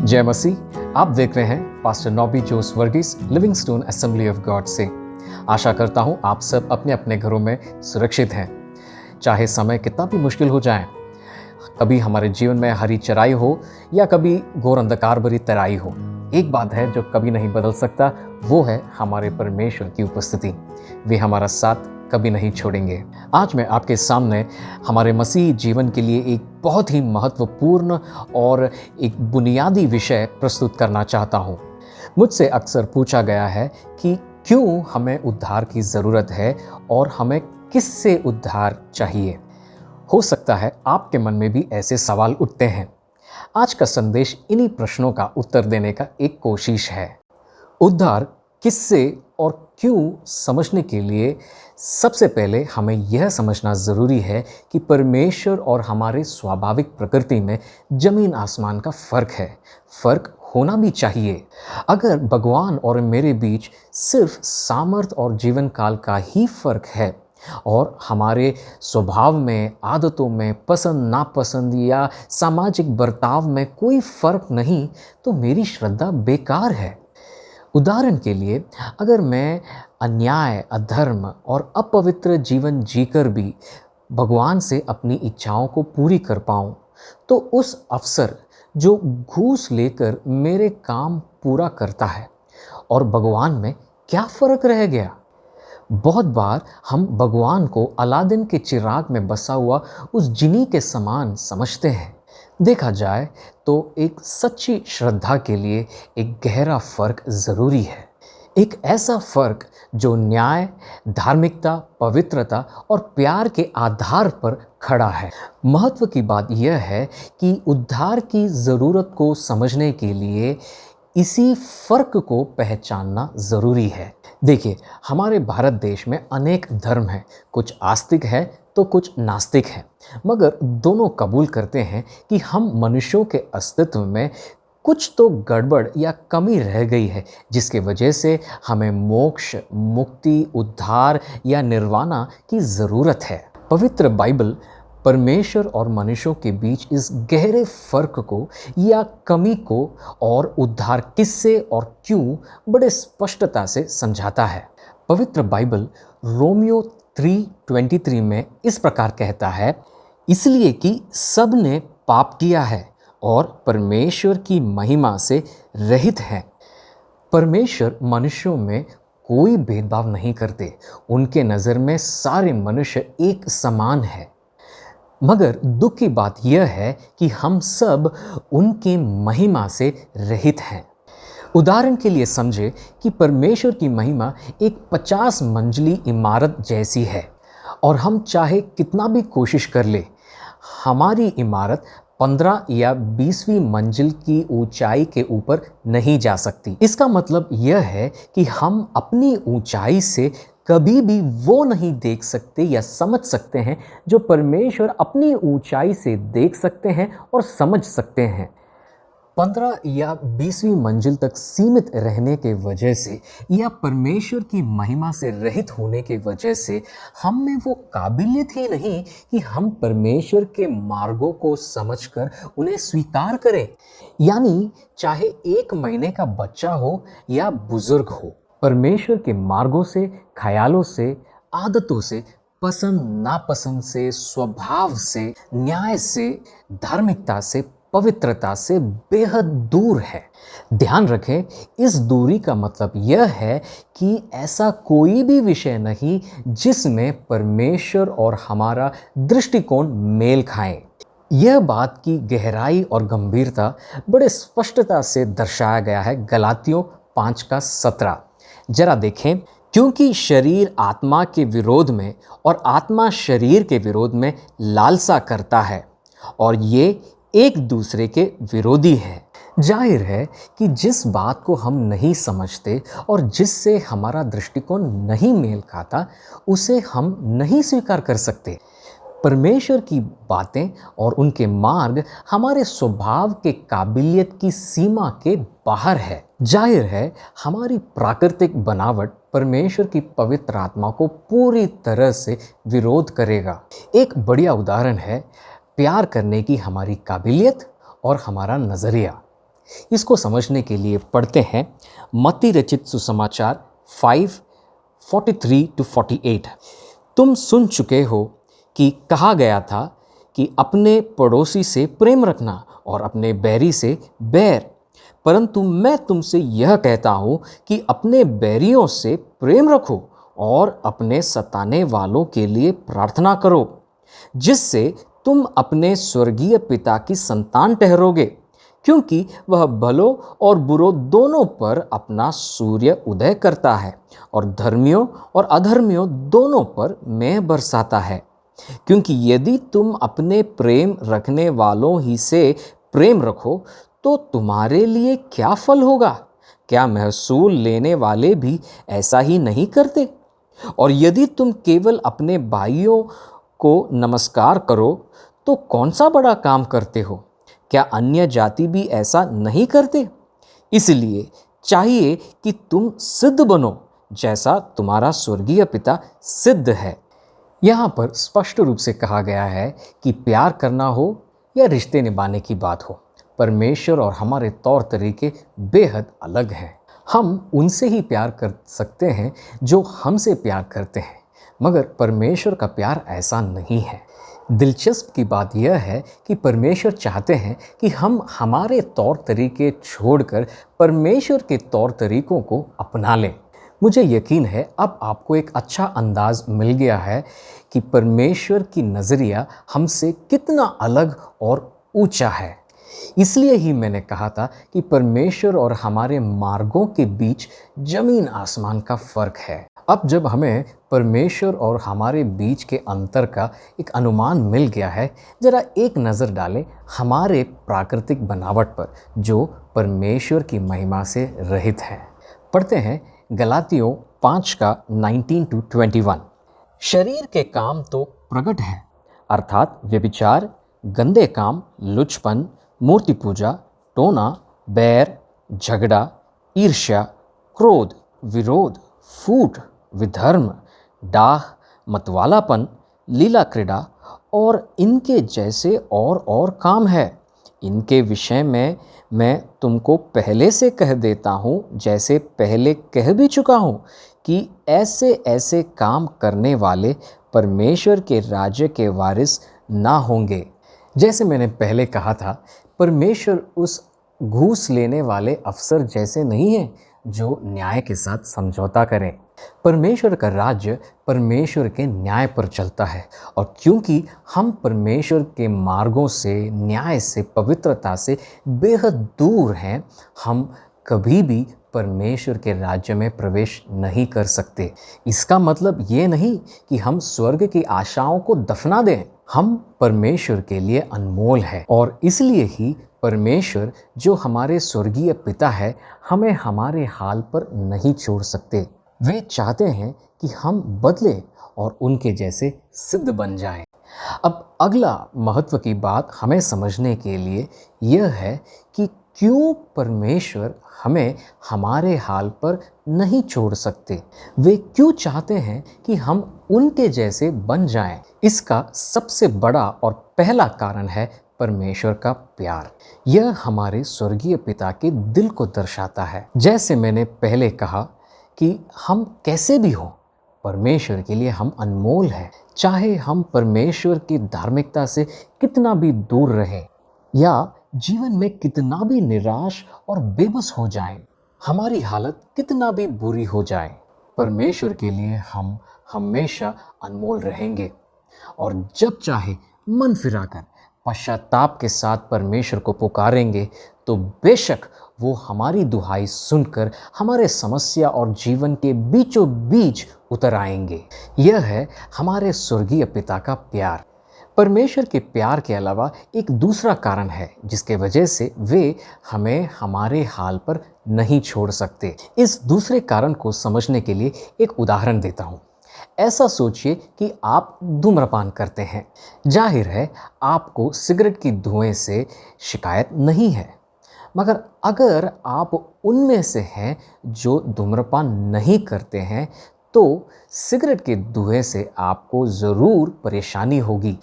जय मसीह। आप देख रहे हैं pastor Noby Jose Varghese Livingstone Assembly of God से। आशा करता हूं आप सब अपने अपने घरों में सुरक्षित हैं। चाहे समय कितना भी मुश्किल हो जाए, कभी हमारे जीवन में हरी चराई हो या कभी घोर अंधकार भरी तराई हो, एक बात है जो कभी नहीं बदल सकता, वो है हमारे परमेश्वर की उपस्थिति। वे हमारा साथ कभी नहीं छोड़ेंगे। आज मैं आपके सामने हमारे मसीही जीवन के लिए एक बहुत ही महत्वपूर्ण और एक बुनियादी विषय प्रस्तुत करना चाहता हूँ। मुझसे अक्सर पूछा गया है कि क्यों हमें उद्धार की ज़रूरत है और हमें किससे उद्धार चाहिए। हो सकता है आपके मन में भी ऐसे सवाल उठते हैं। आज का संदेश इन्हीं प्रश्नों का उत्तर देने का एक कोशिश है। उद्धार किससे और क्यों समझने के लिए सबसे पहले हमें यह समझना ज़रूरी है कि परमेश्वर और हमारे स्वाभाविक प्रकृति में ज़मीन आसमान का फ़र्क है। फ़र्क होना भी चाहिए। अगर भगवान और मेरे बीच सिर्फ सामर्थ और जीवन काल का ही फ़र्क है और हमारे स्वभाव में, आदतों में, पसंद नापसंद या सामाजिक बर्ताव में कोई फ़र्क नहीं, तो मेरी श्रद्धा बेकार है। उदाहरण के लिए, अगर मैं अन्याय, अधर्म और अपवित्र जीवन जीकर भी भगवान से अपनी इच्छाओं को पूरी कर पाऊँ, तो उस अफसर जो घूस लेकर मेरे काम पूरा करता है और भगवान में क्या फ़र्क रह गया। बहुत बार हम भगवान को अलादीन के चिराग में बसा हुआ उस जिनी के समान समझते हैं। देखा जाए तो एक सच्ची श्रद्धा के लिए एक गहरा फ़र्क ज़रूरी है। एक ऐसा फ़र्क जो न्याय, धार्मिकता, पवित्रता और प्यार के आधार पर खड़ा है। महत्व की बात यह है कि उद्धार की ज़रूरत को समझने के लिए इसी फ़र्क को पहचानना ज़रूरी है। देखिए, हमारे भारत देश में अनेक धर्म हैं। कुछ आस्तिक हैं तो कुछ नास्तिक हैं, मगर दोनों कबूल करते हैं कि हम मनुष्यों के अस्तित्व में कुछ तो गड़बड़ या कमी रह गई है, जिसके वजह से हमें मोक्ष, मुक्ति, उद्धार या निर्वाणा की ज़रूरत है। पवित्र बाइबल परमेश्वर और मनुष्यों के बीच इस गहरे फ़र्क को या कमी को और उद्धार किससे और क्यों बड़े स्पष्टता से समझाता है। पवित्र बाइबल रोमियो 3:23 में इस प्रकार कहता है, इसलिए कि सब ने पाप किया है और परमेश्वर की महिमा से रहित हैं। परमेश्वर मनुष्यों में कोई भेदभाव नहीं करते। उनके नज़र में सारे मनुष्य एक समान है। मगर दुख की बात यह है कि हम सब उनकी महिमा से रहित हैं। उदाहरण के लिए समझे कि परमेश्वर की महिमा एक 50 मंजिली इमारत जैसी है और हम चाहे कितना भी कोशिश कर ले, हमारी इमारत 15 या 20वीं मंजिल की ऊंचाई के ऊपर नहीं जा सकती। इसका मतलब यह है कि हम अपनी ऊंचाई से कभी भी वो नहीं देख सकते या समझ सकते हैं जो परमेश्वर अपनी ऊंचाई से देख सकते हैं और समझ सकते हैं। 15 या 20वीं मंजिल तक सीमित रहने के वजह से या परमेश्वर की महिमा से रहित होने के वजह से हम में वो काबिलियत ही नहीं कि हम परमेश्वर के मार्गों को समझकर उन्हें स्वीकार करें। यानी चाहे 1 महीने का बच्चा हो या बुजुर्ग हो, परमेश्वर के मार्गों से, ख्यालों से, आदतों से, पसंद नापसंद से, स्वभाव से, न्याय से, धार्मिकता से, पवित्रता से बेहद दूर है। ध्यान रखें, इस दूरी का मतलब यह है कि ऐसा कोई भी विषय नहीं जिसमें परमेश्वर और हमारा दृष्टिकोण मेल खाएं। यह बात की गहराई और गंभीरता बड़े स्पष्टता से दर्शाया गया है गलातियों 5:17। जरा देखें, क्योंकि शरीर आत्मा के विरोध में और आत्मा शरीर के विरोध में लालसा करता है और ये एक दूसरे के विरोधी हैं। जाहिर है कि जिस बात को हम नहीं समझते और जिससे हमारा दृष्टिकोण नहीं मेल खाता, उसे हम नहीं स्वीकार कर सकते। परमेश्वर की बातें और उनके मार्ग हमारे स्वभाव के काबिलियत की सीमा के बाहर है। जाहिर है, हमारी प्राकृतिक बनावट परमेश्वर की पवित्र आत्मा को पूरी तरह से विरोध करेगा। एक बढ़िया उदाहरण है प्यार करने की हमारी काबिलियत और हमारा नज़रिया। इसको समझने के लिए पढ़ते हैं मत्ती रचित सुसमाचार 5:43-48। तुम सुन चुके हो कि कहा गया था कि अपने पड़ोसी से प्रेम रखना और अपने बैरी से बैर, परंतु मैं तुमसे यह कहता हूँ कि अपने बैरियों से प्रेम रखो और अपने सताने वालों के लिए प्रार्थना करो, जिससे तुम अपने स्वर्गीय पिता की संतान ठहरोगे, क्योंकि वह भलों और बुरों दोनों पर अपना सूर्य उदय करता है और धर्मियों और अधर्मियों दोनों पर मेंह बरसाता है। क्योंकि यदि तुम अपने प्रेम रखने वालों ही से प्रेम रखो तो तुम्हारे लिए क्या फल होगा? क्या महसूल लेने वाले भी ऐसा ही नहीं करते? और यदि तुम केवल अपने भाइयों को नमस्कार करो तो कौन सा बड़ा काम करते हो? क्या अन्य जाति भी ऐसा नहीं करते? इसलिए चाहिए कि तुम सिद्ध बनो जैसा तुम्हारा स्वर्गीय पिता सिद्ध है। यहाँ पर स्पष्ट रूप से कहा गया है कि प्यार करना हो या रिश्ते निभाने की बात हो, परमेश्वर और हमारे तौर तरीके बेहद अलग हैं। हम उनसे ही प्यार कर सकते हैं जो हमसे प्यार करते हैं, मगर परमेश्वर का प्यार ऐसा नहीं है। दिलचस्प की बात यह है कि परमेश्वर चाहते हैं कि हम हमारे तौर तरीके छोड़कर परमेश्वर के तौर तरीकों को अपना लें। मुझे यकीन है अब आपको एक अच्छा अंदाज मिल गया है कि परमेश्वर की नज़रिया हमसे कितना अलग और ऊंचा है। इसलिए ही मैंने कहा था कि परमेश्वर और हमारे मार्गों के बीच जमीन आसमान का फ़र्क है। अब जब हमें परमेश्वर और हमारे बीच के अंतर का एक अनुमान मिल गया है, जरा एक नज़र डालें हमारे प्राकृतिक बनावट पर जो परमेश्वर की महिमा से रहित है। पढ़ते हैं गलातियों 5:19-21। शरीर के काम तो प्रकट है, अर्थात व्यभिचार, गंदे काम, लुचपन, मूर्ति पूजा, टोना, बैर, झगड़ा, ईर्ष्या, क्रोध, विरोध, फूट, विधर्म, डाह, मतवालापन, लीला क्रीड़ा और इनके जैसे और काम है। इनके विषय में मैं तुमको पहले से कह देता हूँ, जैसे पहले कह भी चुका हूँ, कि ऐसे ऐसे काम करने वाले परमेश्वर के राज्य के वारिस ना होंगे। जैसे मैंने पहले कहा था, परमेश्वर उस घूस लेने वाले अफसर जैसे नहीं है जो न्याय के साथ समझौता करें। परमेश्वर का राज्य परमेश्वर के न्याय पर चलता है, और क्योंकि हम परमेश्वर के मार्गों से, न्याय से, पवित्रता से बेहद दूर हैं, हम कभी भी परमेश्वर के राज्य में प्रवेश नहीं कर सकते। इसका मतलब ये नहीं कि हम स्वर्ग की आशाओं को दफना दें। हम परमेश्वर के लिए अनमोल है, और इसलिए ही परमेश्वर जो हमारे स्वर्गीय पिता है हमें हमारे हाल पर नहीं छोड़ सकते। वे चाहते हैं कि हम बदले और उनके जैसे सिद्ध बन जाएं। अब अगला महत्व की बात हमें समझने के लिए यह है कि क्यों परमेश्वर हमें हमारे हाल पर नहीं छोड़ सकते। वे क्यों चाहते हैं कि हम उनके जैसे बन जाएं। इसका सबसे बड़ा और पहला कारण है परमेश्वर का प्यार। यह हमारे स्वर्गीय पिता के दिल को दर्शाता है। जैसे मैंने पहले कहा कि हम कैसे भी हों, परमेश्वर के लिए हम अनमोल हैं। चाहे हम परमेश्वर की धार्मिकता से कितना भी दूर रहें या जीवन में कितना भी निराश और बेबस हो जाएं, हमारी हालत कितना भी बुरी हो जाए, परमेश्वर के लिए हम हमेशा अनमोल रहेंगे। और जब चाहे मन फिराकर पश्चाताप के साथ परमेश्वर को पुकारेंगे तो बेशक वो हमारी दुहाई सुनकर हमारे समस्या और जीवन के बीचों बीच उतर आएंगे। यह है हमारे स्वर्गीय पिता का प्यार। परमेश्वर के प्यार के अलावा एक दूसरा कारण है जिसके वजह से वे हमें हमारे हाल पर नहीं छोड़ सकते। इस दूसरे कारण को समझने के लिए एक उदाहरण देता हूँ। ऐसा सोचिए कि आप धूम्रपान करते हैं। जाहिर है आपको सिगरेट की धुएं से शिकायत नहीं है, मगर अगर आप उनमें से हैं जो धूम्रपान नहीं करते हैं तो सिगरेट के धुएं से आपको ज़रूर परेशानी होगी।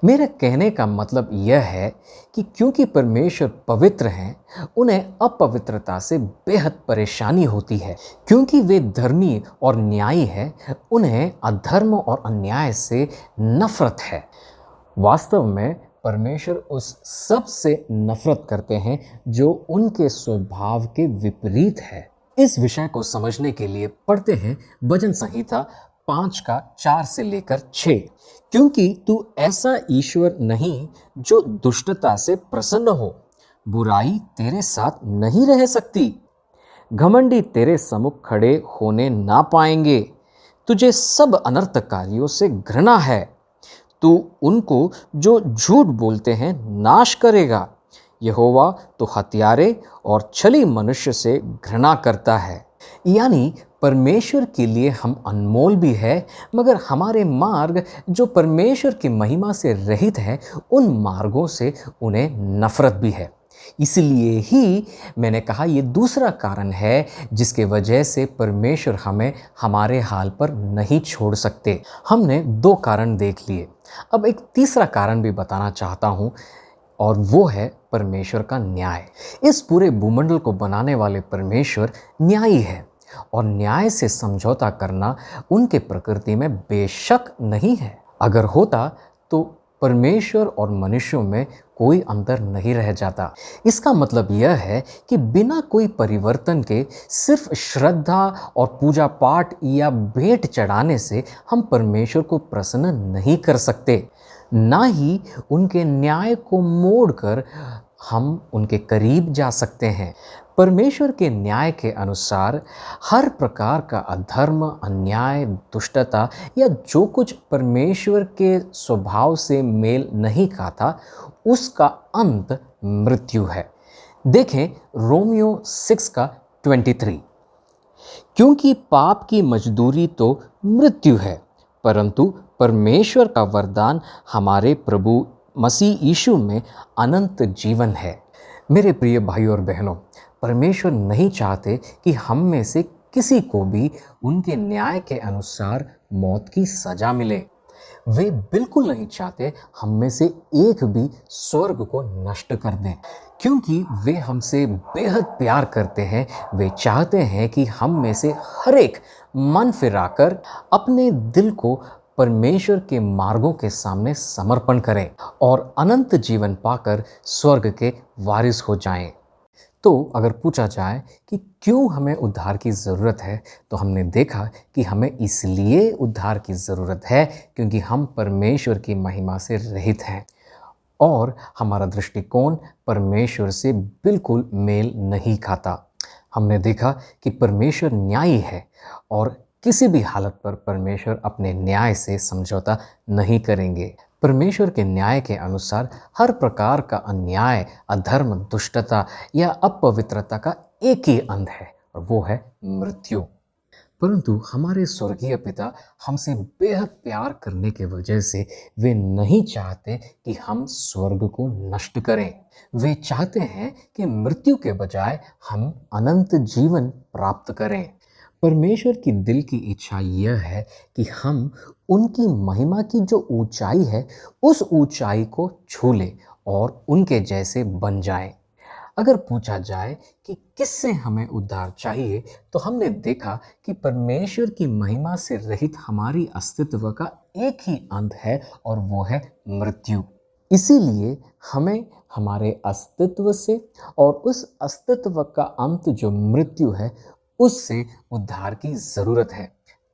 मेरा कहने का मतलब यह है कि क्योंकि परमेश्वर पवित्र हैं, उन्हें अपवित्रता से बेहद परेशानी होती है। क्योंकि वे धर्मी और न्यायी हैं, उन्हें अधर्म और अन्याय से नफरत है। वास्तव में परमेश्वर उस सब से नफरत करते हैं जो उनके स्वभाव के विपरीत है। इस विषय को समझने के लिए पढ़ते हैं भजन संहिता 5 का 4 से लेकर 6। क्योंकि तू ऐसा ईश्वर नहीं जो दुष्टता से प्रसन्न हो, बुराई तेरे साथ नहीं रह सकती, घमंडी तेरे सम्मुख खड़े होने ना पाएंगे, तुझे सब अनर्थकारियों से घृणा है, तू उनको जो झूठ बोलते हैं नाश करेगा। यहोवा तो हत्यारे और छली मनुष्य से घृणा करता है। यानी परमेश्वर के लिए हम अनमोल भी है, मगर हमारे मार्ग जो परमेश्वर की महिमा से रहित है, उन मार्गों से उन्हें नफरत भी है। इसलिए ही मैंने कहा ये दूसरा कारण है जिसके वजह से परमेश्वर हमें हमारे हाल पर नहीं छोड़ सकते। हमने 2 कारण देख लिए, अब एक तीसरा कारण भी बताना चाहता हूँ, और वो है परमेश्वर का न्याय। इस पूरे भूमंडल को बनाने वाले परमेश्वर न्यायी है, और न्याय से समझौता करना उनके प्रकृति में बेशक नहीं है। अगर होता तो परमेश्वर और मनुष्यों में कोई अंतर नहीं रह जाता। इसका मतलब यह है कि बिना कोई परिवर्तन के सिर्फ श्रद्धा और पूजा पाठ या भेंट चढ़ाने से हम परमेश्वर को प्रसन्न नहीं कर सकते, ना ही उनके न्याय को मोड़कर हम उनके करीब जा सकते हैं। परमेश्वर के न्याय के अनुसार हर प्रकार का अधर्म, अन्याय, दुष्टता या जो कुछ परमेश्वर के स्वभाव से मेल नहीं खाता, उसका अंत मृत्यु है। देखें रोमियो 6 का 23। क्योंकि पाप की मजदूरी तो मृत्यु है, परंतु परमेश्वर का वरदान हमारे प्रभु मसीह यीशु में अनंत जीवन है। मेरे प्रिय भाइयों और बहनों, परमेश्वर नहीं चाहते कि हम में से किसी को भी उनके न्याय के अनुसार मौत की सजा मिले। वे बिल्कुल नहीं चाहते हम में से एक भी स्वर्ग को नष्ट कर दें, क्योंकि वे हमसे बेहद प्यार करते हैं। वे चाहते हैं कि हम में से हर एक मन फिराकर अपने दिल को परमेश्वर के मार्गों के सामने समर्पण करें और अनंत जीवन पाकर स्वर्ग के वारिस हो जाएं। तो अगर पूछा जाए कि क्यों हमें उद्धार की ज़रूरत है, तो हमने देखा कि हमें इसलिए उद्धार की ज़रूरत है क्योंकि हम परमेश्वर की महिमा से रहित हैं और हमारा दृष्टिकोण परमेश्वर से बिल्कुल मेल नहीं खाता। हमने देखा कि परमेश्वर न्यायी है और किसी भी हालत पर परमेश्वर अपने न्याय से समझौता नहीं करेंगे। परमेश्वर के न्याय के अनुसार हर प्रकार का अन्याय, अधर्म, दुष्टता या अपवित्रता का एक ही अंत है, और वो है मृत्यु। परंतु हमारे स्वर्गीय पिता हमसे बेहद प्यार करने के वजह से वे नहीं चाहते कि हम स्वर्ग को नष्ट करें। वे चाहते हैं कि मृत्यु के बजाय हम अनंत जीवन प्राप्त करें। परमेश्वर की दिल की इच्छा यह है कि हम उनकी महिमा की जो ऊंचाई है, उस ऊंचाई को छू लें और उनके जैसे बन जाएं। अगर पूछा जाए कि किससे हमें उद्धार चाहिए, तो हमने देखा कि परमेश्वर की महिमा से रहित हमारी अस्तित्व का एक ही अंत है, और वो है मृत्यु। इसीलिए हमें हमारे अस्तित्व से और उस अस्तित्व का अंत जो मृत्यु है, उससे उद्धार की ज़रूरत है,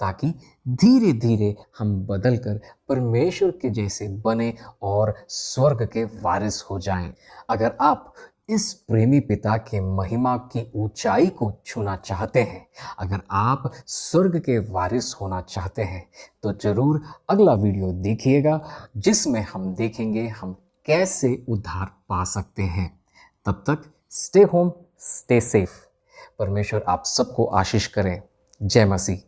ताकि धीरे धीरे हम बदलकर परमेश्वर के जैसे बने और स्वर्ग के वारिस हो जाएं। अगर आप इस प्रेमी पिता के महिमा की ऊंचाई को छूना चाहते हैं, अगर आप स्वर्ग के वारिस होना चाहते हैं, तो जरूर अगला वीडियो देखिएगा, जिसमें हम देखेंगे हम कैसे उद्धार पा सकते हैं। तब तक स्टे होम, स्टे सेफ। परमेश्वर आप सबको आशीष करें। जय मसीह।